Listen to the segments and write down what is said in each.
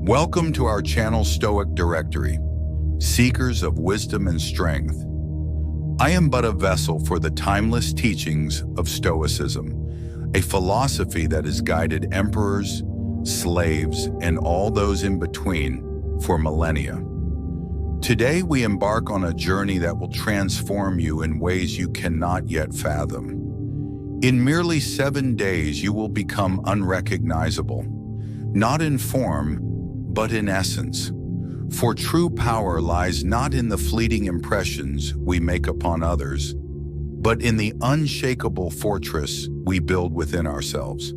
Welcome to our channel Stoic Directory, seekers of wisdom and strength. I am but a vessel for the timeless teachings of Stoicism, a philosophy that has guided emperors, slaves, and all those in between for millennia. Today we embark on a journey that will transform you in ways you cannot yet fathom. In merely 7 days you will become unrecognizable, not in form, but in essence. For true power lies not in the fleeting impressions we make upon others, but in the unshakable fortress we build within ourselves.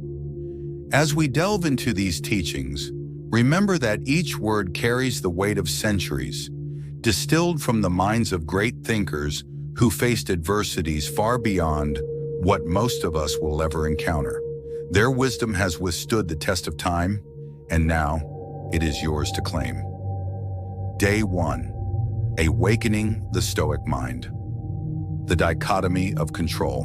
As we delve into these teachings, remember that each word carries the weight of centuries, distilled from the minds of great thinkers who faced adversities far beyond what most of us will ever encounter. Their wisdom has withstood the test of time, and now it is yours to claim. Day 1. Awakening the Stoic Mind. The Dichotomy of Control.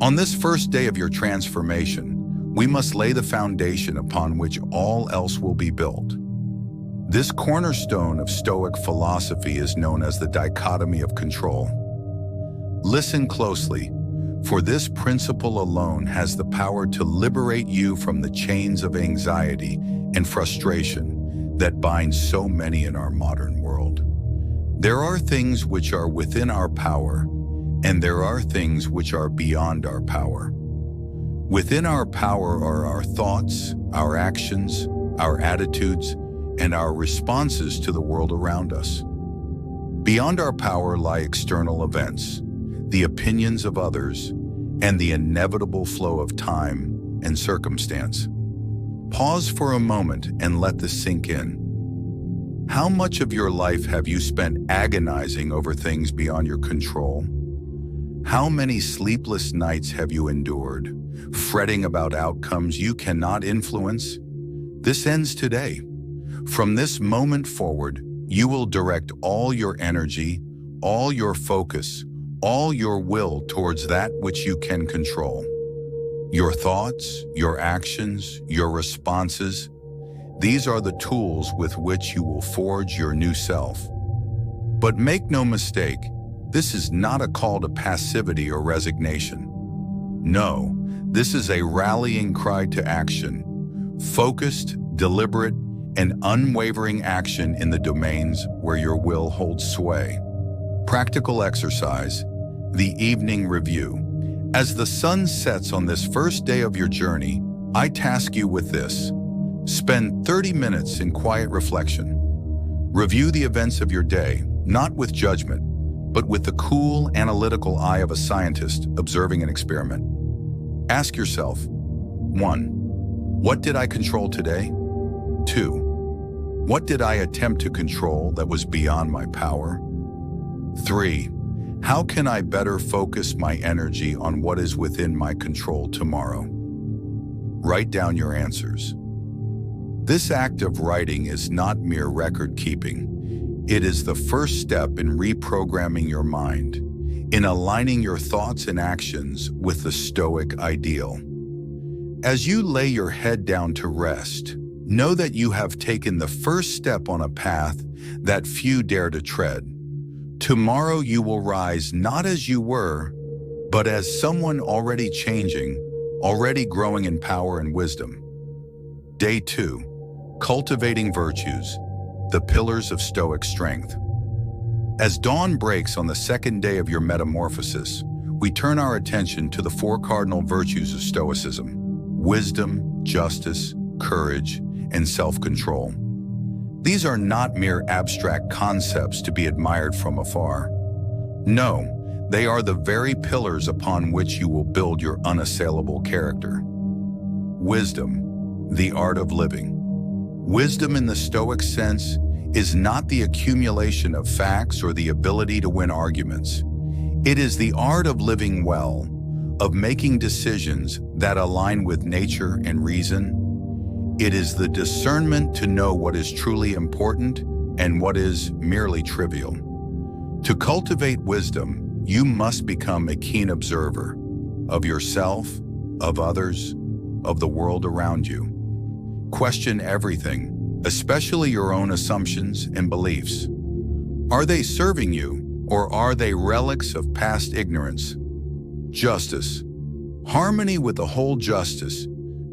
On this first day of your transformation, we must lay the foundation upon which all else will be built. This cornerstone of Stoic philosophy is known as the Dichotomy of Control. Listen closely, for this principle alone has the power to liberate you from the chains of anxiety and frustration that bind so many in our modern world. There are things which are within our power, and there are things which are beyond our power. Within our power are our thoughts, our actions, our attitudes, and our responses to the world around us. Beyond our power lie external events, the opinions of others, and the inevitable flow of time and circumstance. Pause for a moment and let this sink in. How much of your life have you spent agonizing over things beyond your control? How many sleepless nights have you endured, fretting about outcomes you cannot influence? This ends today. From this moment forward, you will direct all your energy, all your focus, all your will towards that which you can control. Your thoughts, your actions, your responses, these are the tools with which you will forge your new self. But make no mistake, this is not a call to passivity or resignation. No, this is a rallying cry to action, focused, deliberate, and unwavering action in the domains where your will holds sway. Practical exercise. The evening review. As the sun sets on this first day of your journey, I task you with this. Spend 30 minutes in quiet reflection. Review the events of your day, not with judgment, but with the cool, analytical eye of a scientist observing an experiment. Ask yourself, 1. What did I control today? 2. What did I attempt to control that was beyond my power? 3. How can I better focus my energy on what is within my control tomorrow? Write down your answers. This act of writing is not mere record keeping. It is the first step in reprogramming your mind, in aligning your thoughts and actions with the Stoic ideal. As you lay your head down to rest, know that you have taken the first step on a path that few dare to tread. Tomorrow you will rise not as you were, but as someone already changing, already growing in power and wisdom. Day 2. Cultivating virtues, the pillars of Stoic strength. As dawn breaks on the second day of your metamorphosis, we turn our attention to the 4 cardinal virtues of Stoicism: wisdom, justice, courage, and self-control. These are not mere abstract concepts to be admired from afar. No, they are the very pillars upon which you will build your unassailable character. Wisdom, the art of living. Wisdom in the Stoic sense is not the accumulation of facts or the ability to win arguments. It is the art of living well, of making decisions that align with nature and reason. It is the discernment to know what is truly important and what is merely trivial. To cultivate wisdom, you must become a keen observer of yourself, of others, of the world around you. Question everything, especially your own assumptions and beliefs. Are they serving you, or are they relics of past ignorance? Justice. Harmony with the whole justice,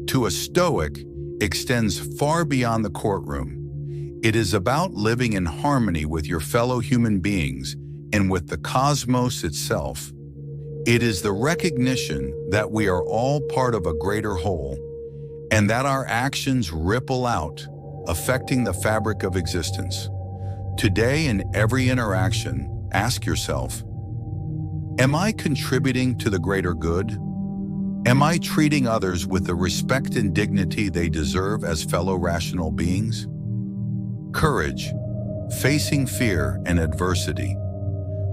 to a Stoic, extends far beyond the courtroom. It is about living in harmony with your fellow human beings and with the cosmos itself. It is the recognition that we are all part of a greater whole, and that our actions ripple out, affecting the fabric of existence. Today, in every interaction, ask yourself, am I contributing to the greater good? Am I treating others with the respect and dignity they deserve as fellow rational beings? Courage, facing fear and adversity.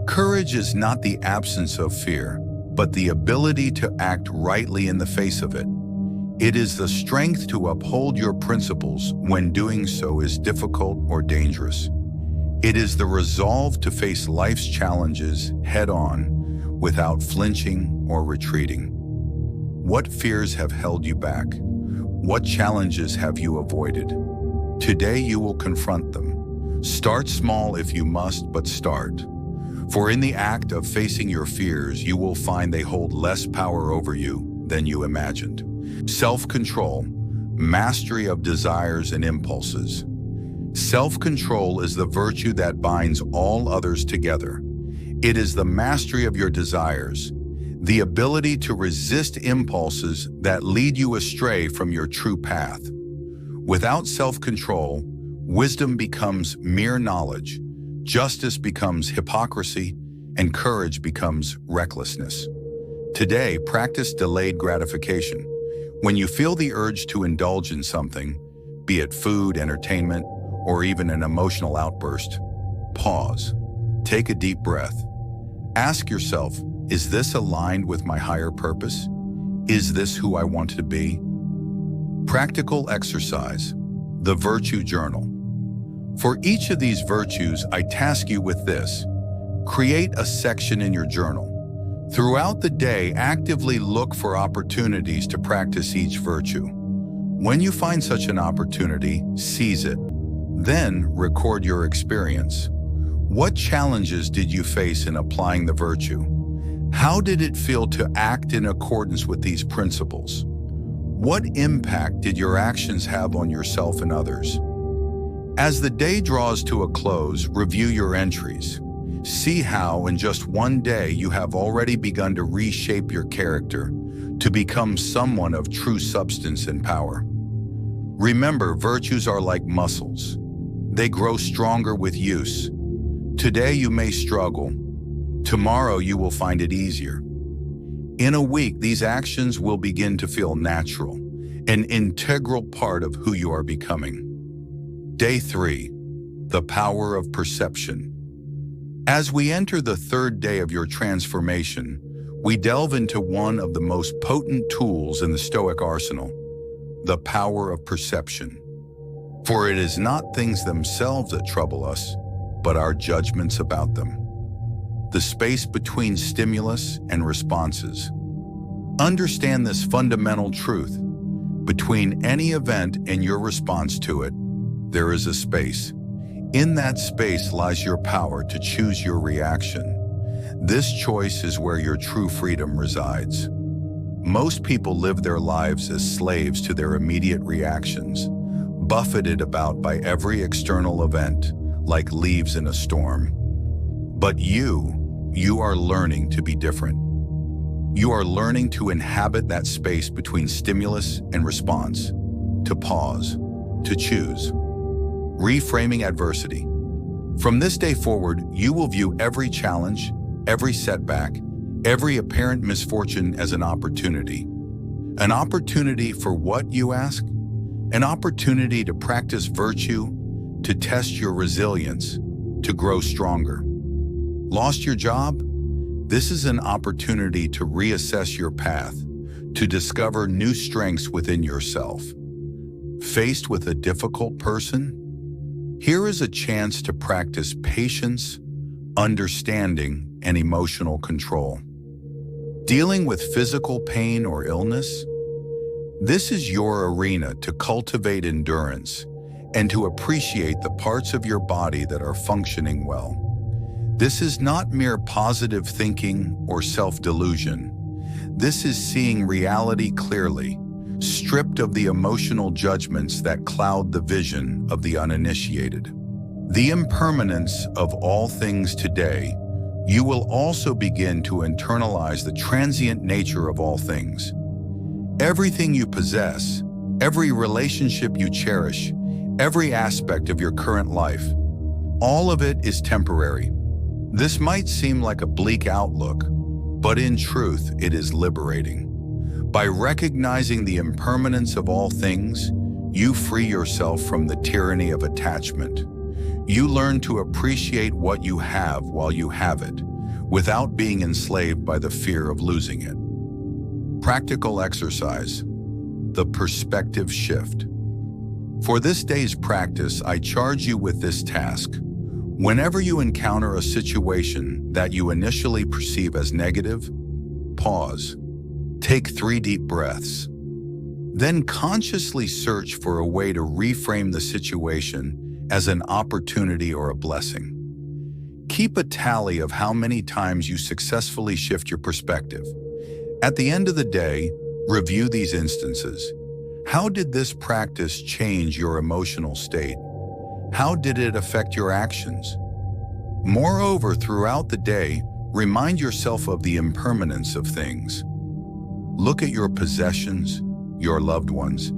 Courage is not the absence of fear, but the ability to act rightly in the face of it. It is the strength to uphold your principles when doing so is difficult or dangerous. It is the resolve to face life's challenges head-on without flinching or retreating. What fears have held you back? What challenges have you avoided? Today you will confront them. Start small if you must, but start. For in the act of facing your fears, you will find they hold less power over you than you imagined. Self-control, mastery of desires and impulses. Self-control is the virtue that binds all others together. It is the mastery of your desires, the ability to resist impulses that lead you astray from your true path. Without self-control, wisdom becomes mere knowledge, justice becomes hypocrisy, and courage becomes recklessness. Today, practice delayed gratification. When you feel the urge to indulge in something, be it food, entertainment, or even an emotional outburst, pause. Take a deep breath. Ask yourself, is this aligned with my higher purpose? Is this who I want to be? Practical exercise, the Virtue Journal. For each of these virtues, I task you with this. Create a section in your journal. Throughout the day, actively look for opportunities to practice each virtue. When you find such an opportunity, seize it. Then record your experience. What challenges did you face in applying the virtue? How did it feel to act in accordance with these principles? What impact did your actions have on yourself and others? As the day draws to a close, review your entries. See how in just one day you have already begun to reshape your character to become someone of true substance and power. Remember, virtues are like muscles. They grow stronger with use. Today you may struggle. Tomorrow you will find it easier. In a week, these actions will begin to feel natural, an integral part of who you are becoming. Day 3, the power of perception. As we enter the third day of your transformation, we delve into one of the most potent tools in the Stoic arsenal, the power of perception. For it is not things themselves that trouble us, but our judgments about them. The space between stimulus and responses. Understand this fundamental truth. Between any event and your response to it, there is a space. In that space lies your power to choose your reaction. This choice is where your true freedom resides. Most people live their lives as slaves to their immediate reactions, buffeted about by every external event, like leaves in a storm. But you are learning to be different. You are learning to inhabit that space between stimulus and response, to pause, to choose. Reframing adversity. From this day forward, you will view every challenge, every setback, every apparent misfortune as an opportunity. An opportunity for what, you ask? An opportunity to practice virtue, to test your resilience, to grow stronger. Lost your job? This is an opportunity to reassess your path, to discover new strengths within yourself. Faced with a difficult person? Here is a chance to practice patience, understanding, and emotional control. Dealing with physical pain or illness? This is your arena to cultivate endurance, and to appreciate the parts of your body that are functioning well. This is not mere positive thinking or self-delusion. This is seeing reality clearly, stripped of the emotional judgments that cloud the vision of the uninitiated. The impermanence of all things today, you will also begin to internalize the transient nature of all things. Everything you possess, every relationship you cherish, every aspect of your current life, all of it is temporary. This might seem like a bleak outlook, but in truth, it is liberating. By recognizing the impermanence of all things, you free yourself from the tyranny of attachment. You learn to appreciate what you have while you have it, without being enslaved by the fear of losing it. Practical exercise: the perspective shift. For this day's practice, I charge you with this task. Whenever you encounter a situation that you initially perceive as negative, pause. Take 3 deep breaths. Then consciously search for a way to reframe the situation as an opportunity or a blessing. Keep a tally of how many times you successfully shift your perspective. At the end of the day, review these instances. How did this practice change your emotional state? How did it affect your actions? Moreover, throughout the day, remind yourself of the impermanence of things. Look at your possessions, your loved ones,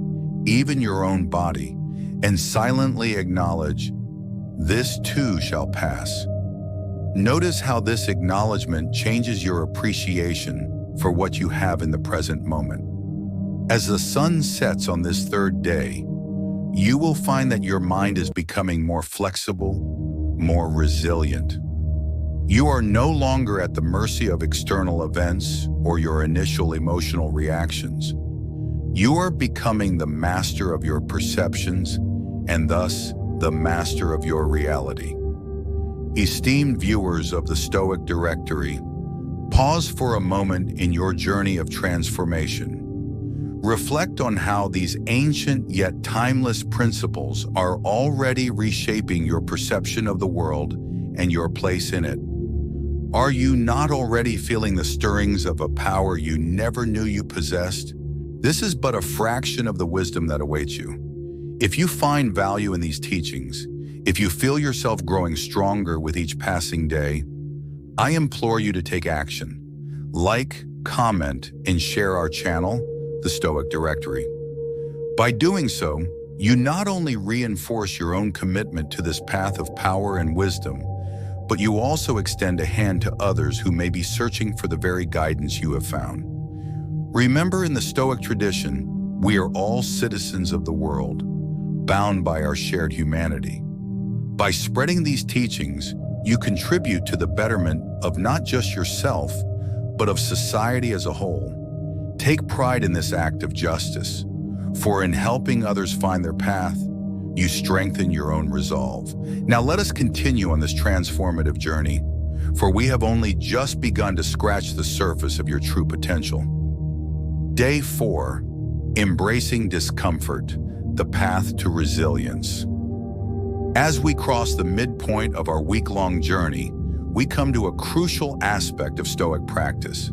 even your own body, and silently acknowledge, this too shall pass. Notice how this acknowledgement changes your appreciation for what you have in the present moment. As the sun sets on this 3rd day, you will find that your mind is becoming more flexible, more resilient. You are no longer at the mercy of external events or your initial emotional reactions. You are becoming the master of your perceptions and thus the master of your reality. Esteemed viewers of the Stoic Directory, pause for a moment in your journey of transformation. Reflect on how these ancient yet timeless principles are already reshaping your perception of the world and your place in it. Are you not already feeling the stirrings of a power you never knew you possessed? This is but a fraction of the wisdom that awaits you. If you find value in these teachings, if you feel yourself growing stronger with each passing day, I implore you to take action. Like, comment, and share our channel, the Stoic Directory. By doing so, you not only reinforce your own commitment to this path of power and wisdom, but you also extend a hand to others who may be searching for the very guidance you have found. Remember, in the Stoic tradition, we are all citizens of the world, bound by our shared humanity. By spreading these teachings, you contribute to the betterment of not just yourself, but of society as a whole. Take pride in this act of justice, for in helping others find their path, you strengthen your own resolve. Now let us continue on this transformative journey, for we have only just begun to scratch the surface of your true potential. Day 4, Embracing Discomfort, the Path to Resilience. As we cross the midpoint of our week-long journey, we come to a crucial aspect of Stoic practice,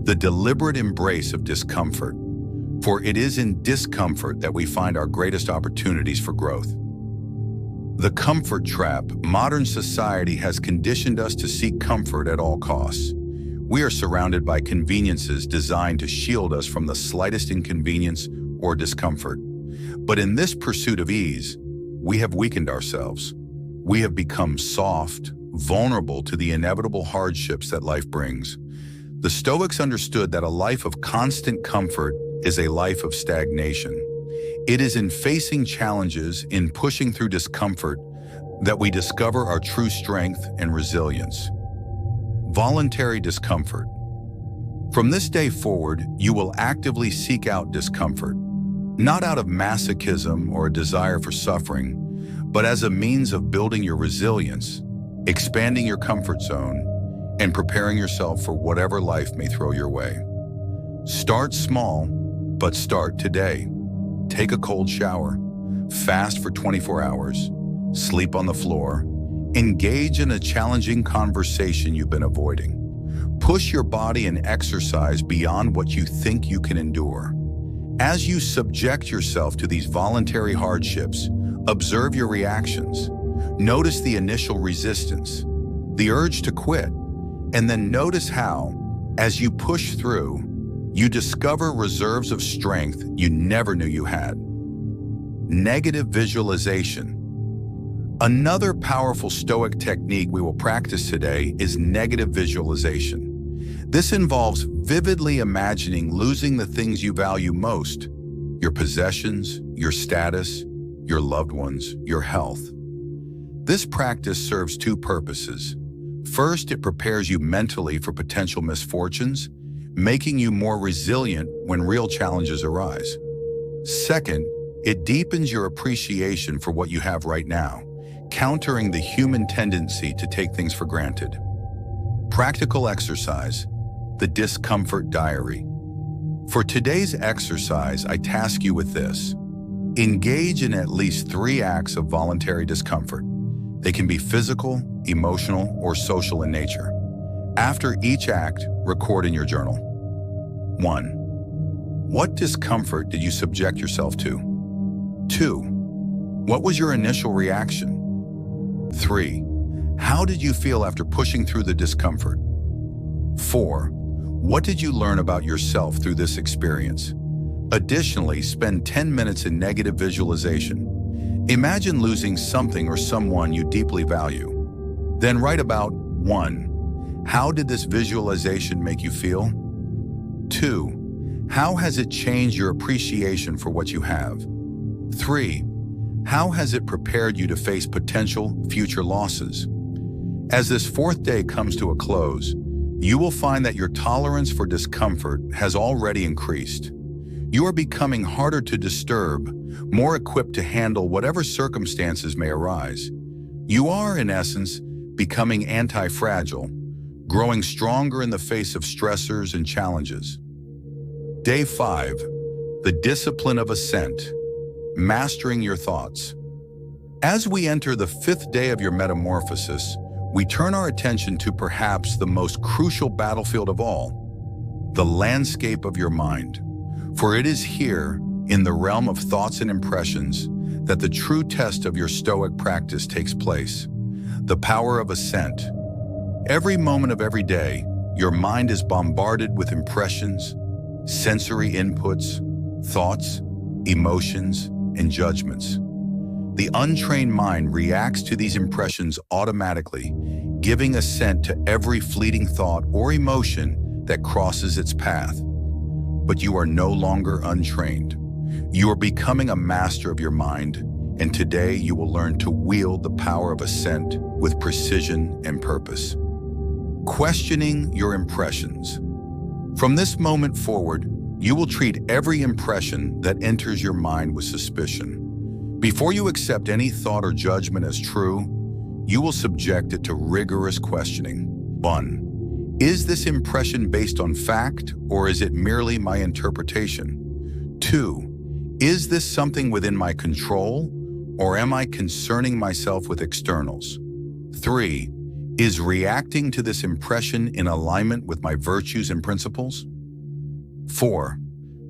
the deliberate embrace of discomfort. For it is in discomfort that we find our greatest opportunities for growth. The comfort trap. Modern society has conditioned us to seek comfort at all costs. We are surrounded by conveniences designed to shield us from the slightest inconvenience or discomfort. But in this pursuit of ease, we have weakened ourselves. We have become soft, vulnerable to the inevitable hardships that life brings. The Stoics understood that a life of constant comfort is a life of stagnation. It is in facing challenges, in pushing through discomfort, that we discover our true strength and resilience. Voluntary discomfort. From this day forward, you will actively seek out discomfort, not out of masochism or a desire for suffering, but as a means of building your resilience, expanding your comfort zone, and preparing yourself for whatever life may throw your way. Start small, but start today. Take a cold shower. fast for 24 hours, sleep on the floor, engage in a challenging conversation you've been avoiding. Push your body and exercise beyond what you think you can endure. As you subject yourself to these voluntary hardships, observe your reactions. Notice the initial resistance, the urge to quit, and then notice how, as you push through, you discover reserves of strength you never knew you had. Negative visualization. Another powerful Stoic technique we will practice today is negative visualization. This involves vividly imagining losing the things you value most: your possessions, your status, your loved ones, your health. This practice serves two purposes. First, it prepares you mentally for potential misfortunes, making you more resilient when real challenges arise. Second, it deepens your appreciation for what you have right now, countering the human tendency to take things for granted. Practical exercise, the discomfort diary. For today's exercise, I task you with this. Engage in at least 3 acts of voluntary discomfort. They can be physical, emotional, or social in nature. After each act, record in your journal. 1. What discomfort did you subject yourself to? 2. What was your initial reaction? 3. How did you feel after pushing through the discomfort? 4. What did you learn about yourself through this experience? Additionally, spend 10 minutes in negative visualization. Imagine losing something or someone you deeply value. Then write about 1. How did this visualization make you feel? 2. How has it changed your appreciation for what you have? 3. How has it prepared you to face potential future losses? As this 4th day comes to a close, you will find that your tolerance for discomfort has already increased. You are becoming harder to disturb, more equipped to handle whatever circumstances may arise. You are, in essence, becoming anti-fragile, growing stronger in the face of stressors and challenges. Day 5, the discipline of assent, mastering your thoughts. As we enter the 5th day of your metamorphosis, we turn our attention to perhaps the most crucial battlefield of all, the landscape of your mind. For it is here, in the realm of thoughts and impressions, that the true test of your Stoic practice takes place. The power of assent. Every moment of every day, your mind is bombarded with impressions, sensory inputs, thoughts, emotions, and judgments. The untrained mind reacts to these impressions automatically, giving assent to every fleeting thought or emotion that crosses its path. But you are no longer untrained. You are becoming a master of your mind, and today you will learn to wield the power of assent with precision and purpose. Questioning your impressions. From this moment forward, you will treat every impression that enters your mind with suspicion. Before you accept any thought or judgment as true, you will subject it to rigorous questioning. 1. Is this impression based on fact, or is it merely my interpretation? 2. Is this something within my control, or am I concerning myself with externals? 3. Is reacting to this impression in alignment with my virtues and principles? 4.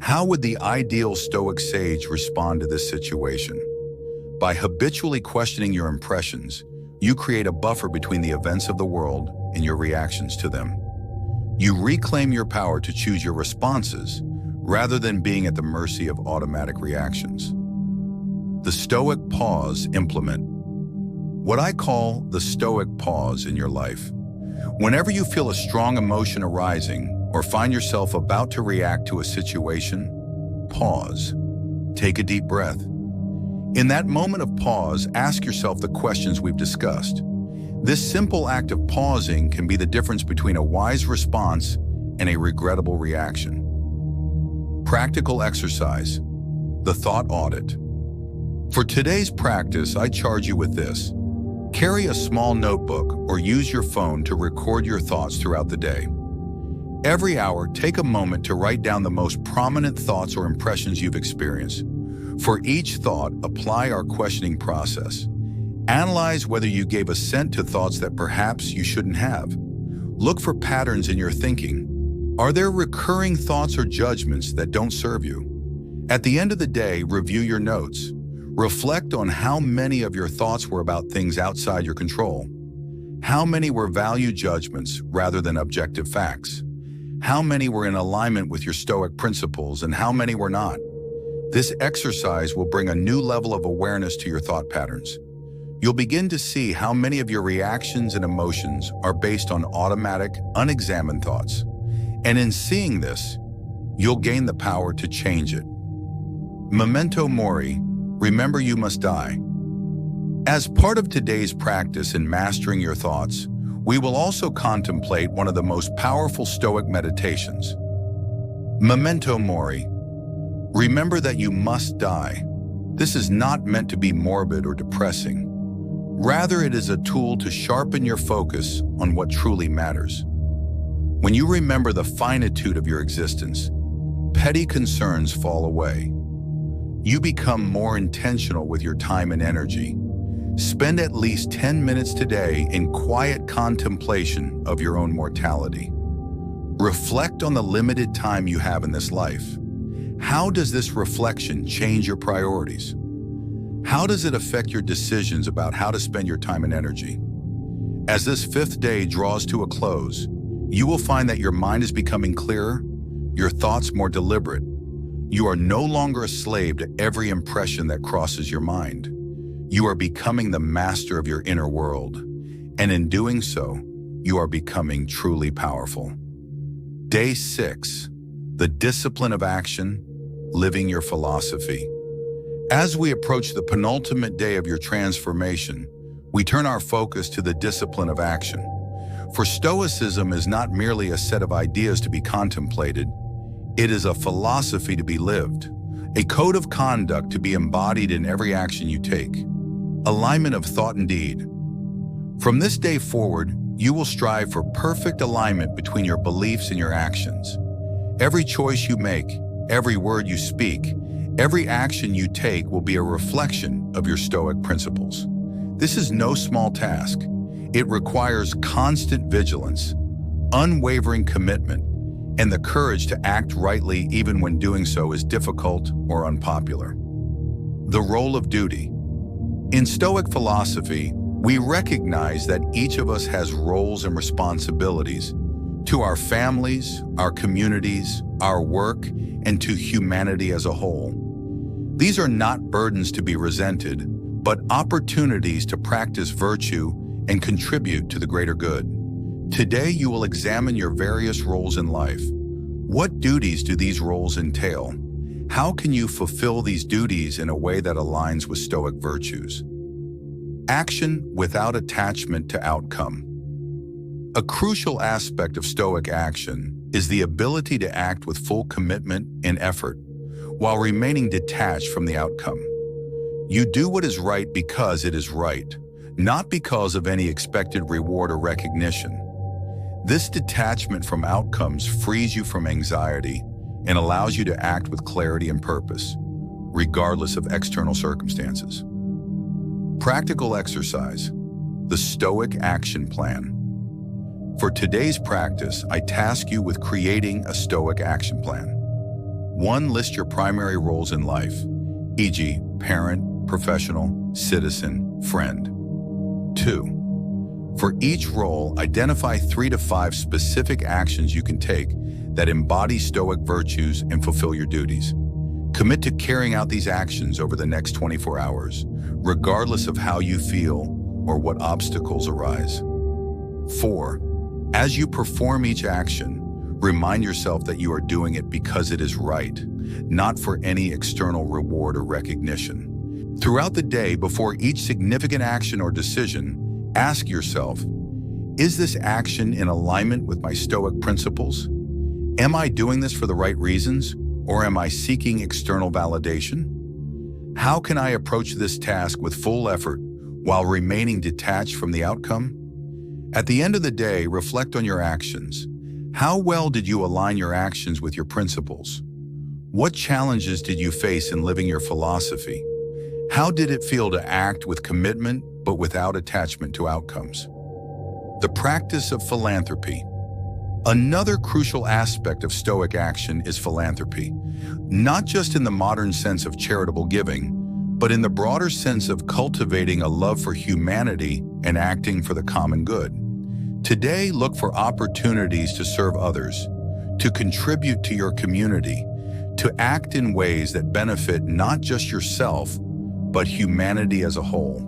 How would the ideal Stoic sage respond to this situation? By habitually questioning your impressions, you create a buffer between the events of the world and your reactions to them. You reclaim your power to choose your responses rather than being at the mercy of automatic reactions. The Stoic pause implement. What I call the Stoic pause in your life. Whenever you feel a strong emotion arising or find yourself about to react to a situation, pause. Take a deep breath. In that moment of pause, ask yourself the questions we've discussed. This simple act of pausing can be the difference between a wise response and a regrettable reaction. Practical exercise, the thought audit. For today's practice, I charge you with this. Carry a small notebook or use your phone to record your thoughts throughout the day. Every hour, take a moment to write down the most prominent thoughts or impressions you've experienced. For each thought, apply our questioning process. Analyze whether you gave assent to thoughts that perhaps you shouldn't have. Look for patterns in your thinking. Are there recurring thoughts or judgments that don't serve you? At the end of the day, review your notes. Reflect on how many of your thoughts were about things outside your control. How many were value judgments rather than objective facts? How many were in alignment with your Stoic principles and how many were not? This exercise will bring a new level of awareness to your thought patterns. You'll begin to see how many of your reactions and emotions are based on automatic, unexamined thoughts. And in seeing this, you'll gain the power to change it. Memento mori, remember you must die. As part of today's practice in mastering your thoughts, we will also contemplate one of the most powerful Stoic meditations. Memento mori, remember that you must die. This is not meant to be morbid or depressing. Rather, it is a tool to sharpen your focus on what truly matters. When you remember the finitude of your existence, petty concerns fall away. You become more intentional with your time and energy. Spend at least 10 minutes today in quiet contemplation of your own mortality. Reflect on the limited time you have in this life. How does this reflection change your priorities? How does it affect your decisions about how to spend your time and energy? As this 5th day draws to a close, you will find that your mind is becoming clearer, your thoughts more deliberate. You are no longer a slave to every impression that crosses your mind. You are becoming the master of your inner world, and in doing so, you are becoming truly powerful. Day 6, the discipline of action, living your philosophy. As we approach the penultimate day of your transformation, we turn our focus to the discipline of action. For Stoicism is not merely a set of ideas to be contemplated, it is a philosophy to be lived, a code of conduct to be embodied in every action you take. Alignment of thought and deed. From this day forward, you will strive for perfect alignment between your beliefs and your actions. Every choice you make, every word you speak, every action you take will be a reflection of your Stoic principles. This is no small task. It requires constant vigilance, unwavering commitment, and the courage to act rightly even when doing so is difficult or unpopular. The role of duty. In Stoic philosophy, we recognize that each of us has roles and responsibilities to our families, our communities, our work, and to humanity as a whole. These are not burdens to be resented, but opportunities to practice virtue and contribute to the greater good. Today, you will examine your various roles in life. What duties do these roles entail? How can you fulfill these duties in a way that aligns with Stoic virtues? Action without attachment to outcome. A crucial aspect of Stoic action is the ability to act with full commitment and effort, while remaining detached from the outcome. You do what is right because it is right, not because of any expected reward or recognition. This detachment from outcomes frees you from anxiety and allows you to act with clarity and purpose, regardless of external circumstances. Practical exercise, the Stoic action plan. For today's practice, I task you with creating a Stoic action plan. 1. List your primary roles in life, e.g., parent, professional, citizen, friend. 2. For each role, identify 3 to 5 specific actions you can take that embody Stoic virtues and fulfill your duties. Commit to carrying out these actions over the next 24 hours, regardless of how you feel or what obstacles arise. 4. As you perform each action, remind yourself that you are doing it because it is right, not for any external reward or recognition. Throughout the day, before each significant action or decision, ask yourself, is this action in alignment with my Stoic principles? Am I doing this for the right reasons, or am I seeking external validation? How can I approach this task with full effort while remaining detached from the outcome? At the end of the day, reflect on your actions. How well did you align your actions with your principles? What challenges did you face in living your philosophy? How did it feel to act with commitment but without attachment to outcomes? The practice of philanthropy. Another crucial aspect of Stoic action is philanthropy, not just in the modern sense of charitable giving, but in the broader sense of cultivating a love for humanity and acting for the common good. Today, look for opportunities to serve others, to contribute to your community, to act in ways that benefit not just yourself, but humanity as a whole.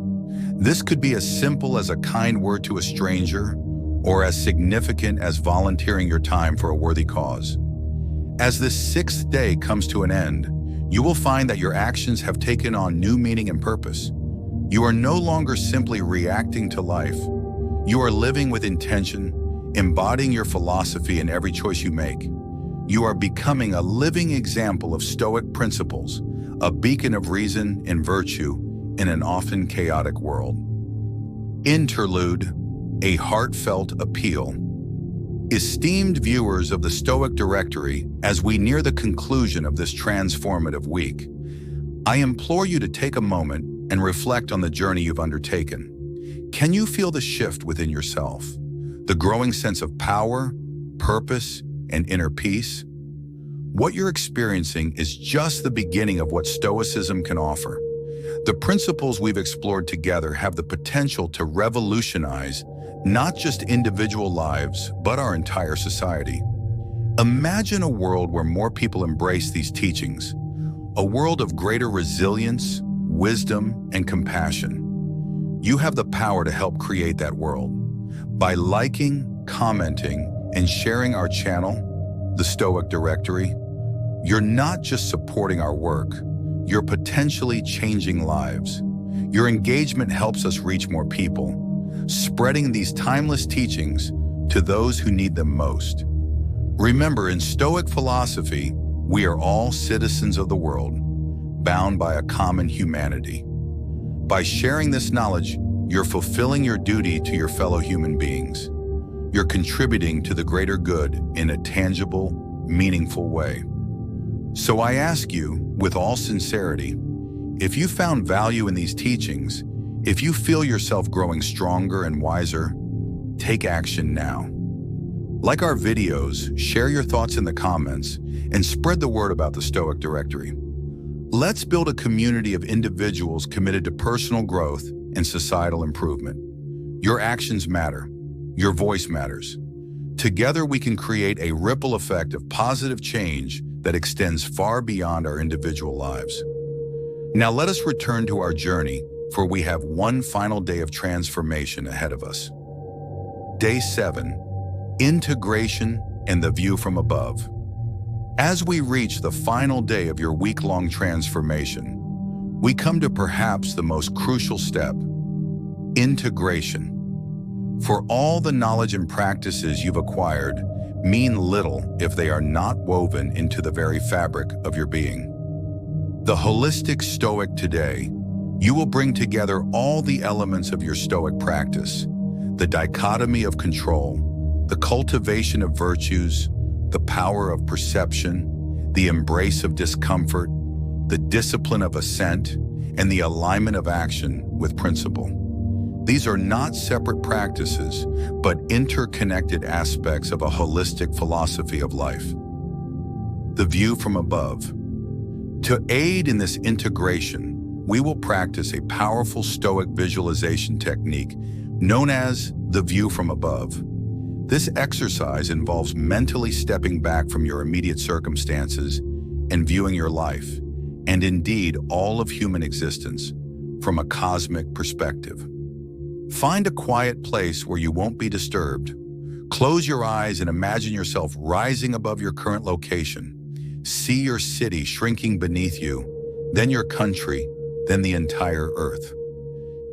This could be as simple as a kind word to a stranger, or as significant as volunteering your time for a worthy cause. As this sixth day comes to an end, you will find that your actions have taken on new meaning and purpose. You are no longer simply reacting to life. You are living with intention, embodying your philosophy in every choice you make. You are becoming a living example of Stoic principles, a beacon of reason and virtue in an often chaotic world. Interlude, a heartfelt appeal. Esteemed viewers of the Stoic Directory, as we near the conclusion of this transformative week, I implore you to take a moment and reflect on the journey you've undertaken. Can you feel the shift within yourself, the growing sense of power, purpose, and inner peace? What you're experiencing is just the beginning of what Stoicism can offer. The principles we've explored together have the potential to revolutionize not just individual lives, but our entire society. Imagine a world where more people embrace these teachings, a world of greater resilience, wisdom, and compassion. You have the power to help create that world. By liking, commenting, and sharing our channel, the Stoic Directory, you're not just supporting our work, you're potentially changing lives. Your engagement helps us reach more people, spreading these timeless teachings to those who need them most. Remember, in Stoic philosophy, we are all citizens of the world, bound by a common humanity. By sharing this knowledge, you're fulfilling your duty to your fellow human beings. You're contributing to the greater good in a tangible, meaningful way. So I ask you, with all sincerity, if you found value in these teachings, if you feel yourself growing stronger and wiser, take action now. Like our videos, share your thoughts in the comments, and spread the word about the Stoic Directory. Let's build a community of individuals committed to personal growth and societal improvement. Your actions matter. Your voice matters. Together we can create a ripple effect of positive change that extends far beyond our individual lives. Now let us return to our journey, for we have one final day of transformation ahead of us. Day 7, Integration and the View from Above. As we reach the final day of your week-long transformation, we come to perhaps the most crucial step, integration. For all the knowledge and practices you've acquired mean little if they are not woven into the very fabric of your being. The holistic Stoic today, you will bring together all the elements of your Stoic practice, the dichotomy of control, the cultivation of virtues, the power of perception, the embrace of discomfort, the discipline of assent, and the alignment of action with principle. These are not separate practices, but interconnected aspects of a holistic philosophy of life. The view from above. To aid in this integration, we will practice a powerful Stoic visualization technique known as the view from above. This exercise involves mentally stepping back from your immediate circumstances and viewing your life, and indeed all of human existence, from a cosmic perspective. Find a quiet place where you won't be disturbed. Close your eyes and imagine yourself rising above your current location. See your city shrinking beneath you, then your country, then the entire Earth.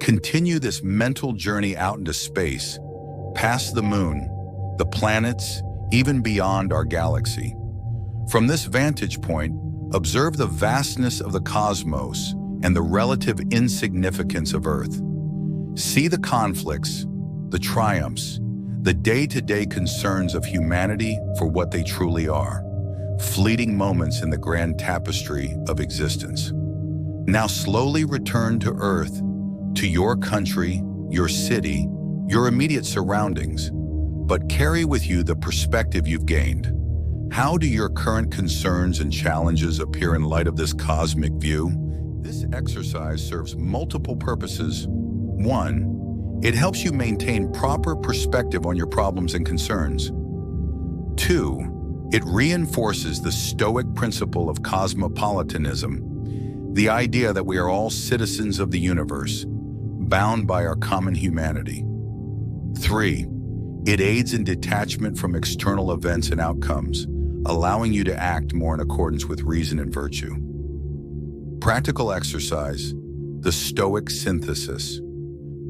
Continue this mental journey out into space, past the moon, the planets, even beyond our galaxy. From this vantage point, observe the vastness of the cosmos and the relative insignificance of Earth. See the conflicts, the triumphs, the day-to-day concerns of humanity for what they truly are, fleeting moments in the grand tapestry of existence. Now slowly return to Earth, to your country, your city, your immediate surroundings, but carry with you the perspective you've gained. How do your current concerns and challenges appear in light of this cosmic view? This exercise serves multiple purposes. 1. It helps you maintain proper perspective on your problems and concerns. 2. It reinforces the Stoic principle of cosmopolitanism, the idea that we are all citizens of the universe, bound by our common humanity. 3. It aids in detachment from external events and outcomes, allowing you to act more in accordance with reason and virtue. Practical exercise, the Stoic synthesis.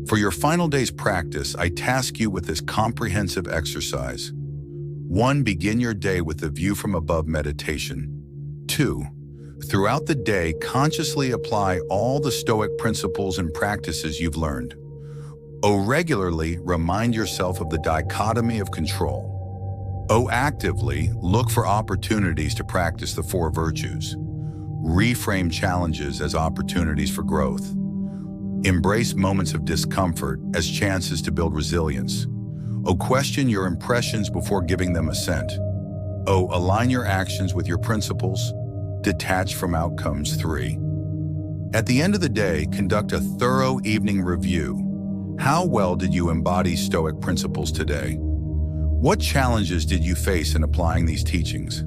For your final day's practice, I task you with this comprehensive exercise. 1. Begin your day with the view from above meditation. 2. Throughout the day, consciously apply all the Stoic principles and practices you've learned. Regularly remind yourself of the dichotomy of control. Actively look for opportunities to practice the 4 virtues. Reframe challenges as opportunities for growth. Embrace moments of discomfort as chances to build resilience. Question your impressions before giving them assent. Align your actions with your principles. Detach from outcomes. 3. At the end of the day, conduct a thorough evening review. How well did you embody Stoic principles today? What challenges did you face in applying these teachings?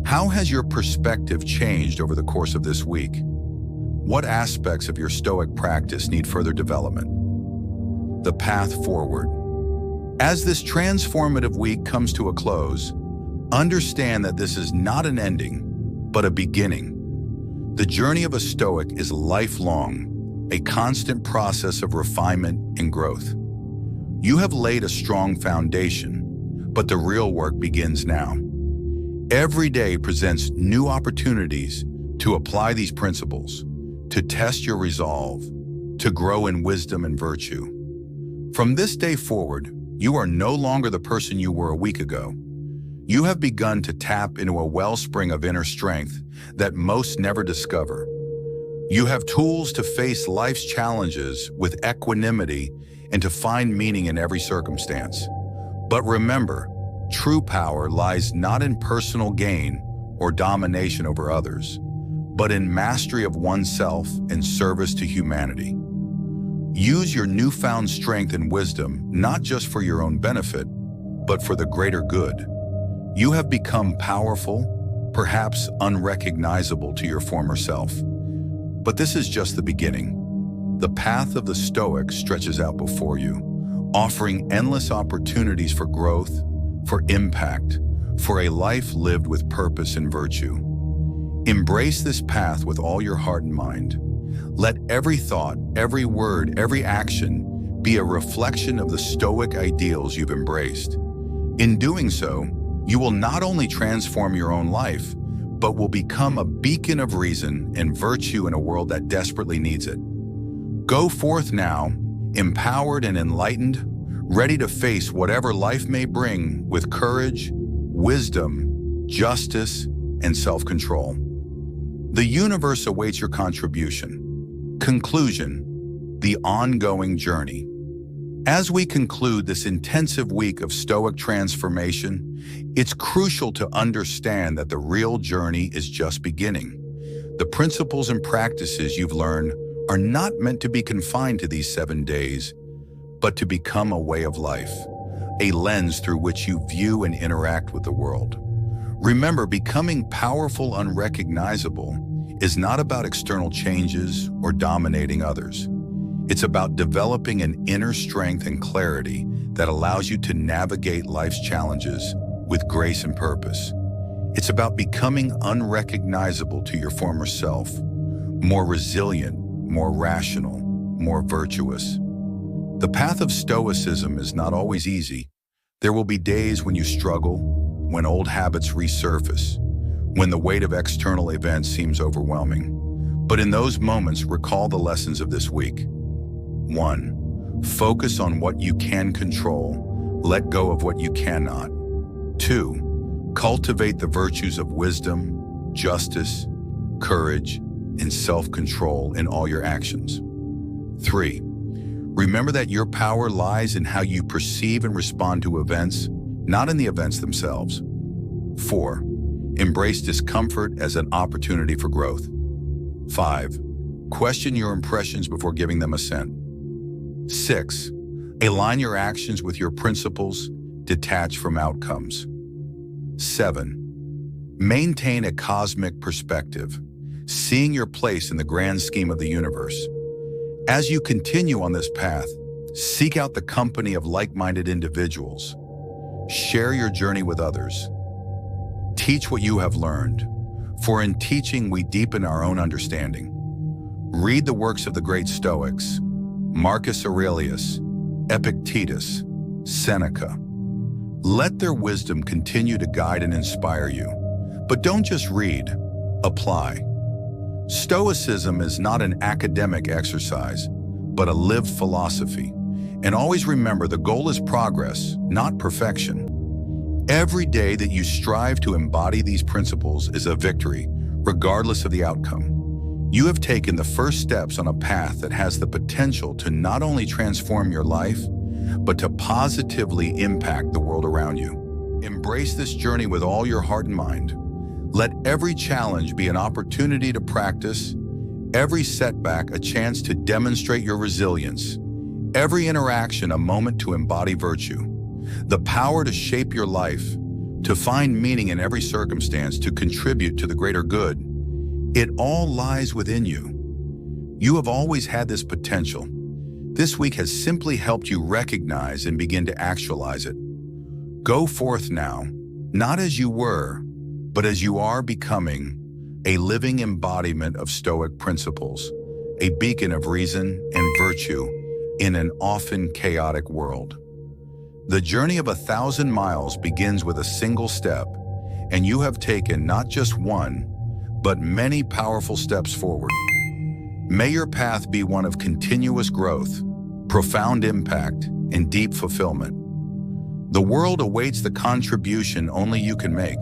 How has your perspective changed over the course of this week? What aspects of your Stoic practice need further development? The path forward. As this transformative week comes to a close, understand that this is not an ending, but a beginning. The journey of a Stoic is lifelong, a constant process of refinement and growth. You have laid a strong foundation, but the real work begins now. Every day presents new opportunities to apply these principles, to test your resolve, to grow in wisdom and virtue. From this day forward, you are no longer the person you were a week ago. You have begun to tap into a wellspring of inner strength that most never discover. You have tools to face life's challenges with equanimity and to find meaning in every circumstance. But remember, true power lies not in personal gain or domination over others, but in mastery of oneself and service to humanity. Use your newfound strength and wisdom not just for your own benefit, but for the greater good. You have become powerful, perhaps unrecognizable to your former self. But this is just the beginning. The path of the Stoic stretches out before you, offering endless opportunities for growth, for impact, for a life lived with purpose and virtue. Embrace this path with all your heart and mind. Let every thought, every word, every action be a reflection of the Stoic ideals you've embraced. In doing so, you will not only transform your own life, but will become a beacon of reason and virtue in a world that desperately needs it. Go forth now, empowered and enlightened, ready to face whatever life may bring with courage, wisdom, justice, and self-control. The universe awaits your contribution. Conclusion: the ongoing journey. As we conclude this intensive week of Stoic transformation, it's crucial to understand that the real journey is just beginning. The principles and practices you've learned are not meant to be confined to these 7 days, but to become a way of life, a lens through which you view and interact with the world. Remember, becoming powerful unrecognizable is not about external changes or dominating others. It's about developing an inner strength and clarity that allows you to navigate life's challenges with grace and purpose. It's about becoming unrecognizable to your former self, more resilient, more rational, more virtuous. The path of Stoicism is not always easy. There will be days when you struggle, when old habits resurface, when the weight of external events seems overwhelming. But in those moments, recall the lessons of this week. 1. Focus on what you can control. Let go of what you cannot. 2. Cultivate the virtues of wisdom, justice, courage, and self-control in all your actions. 3. Remember that your power lies in how you perceive and respond to events, not in the events themselves. 4. Embrace discomfort as an opportunity for growth. 5. Question your impressions before giving them assent. 6. Align your actions with your principles, detach from outcomes. 7. Maintain a cosmic perspective, seeing your place in the grand scheme of the universe. As you continue on this path, seek out the company of like-minded individuals. Share your journey with others. Teach what you have learned, for in teaching we deepen our own understanding. Read the works of the great Stoics, Marcus Aurelius, Epictetus, Seneca. Let their wisdom continue to guide and inspire you. But don't just read, apply. Stoicism is not an academic exercise, but a lived philosophy. And always remember, the goal is progress, not perfection. Every day that you strive to embody these principles is a victory, regardless of the outcome. You have taken the first steps on a path that has the potential to not only transform your life, but to positively impact the world around you. Embrace this journey with all your heart and mind. Let every challenge be an opportunity to practice, every setback a chance to demonstrate your resilience, every interaction a moment to embody virtue. The power to shape your life, to find meaning in every circumstance, to contribute to the greater good. It all lies within you. You have always had this potential. This week has simply helped you recognize and begin to actualize it. Go forth now, not as you were, but as you are becoming, a living embodiment of Stoic principles, a beacon of reason and virtue in an often chaotic world. The journey of 1,000 miles begins with a single step, and you have taken not just one, but many powerful steps forward. May your path be one of continuous growth, profound impact, and deep fulfillment. The world awaits the contribution only you can make.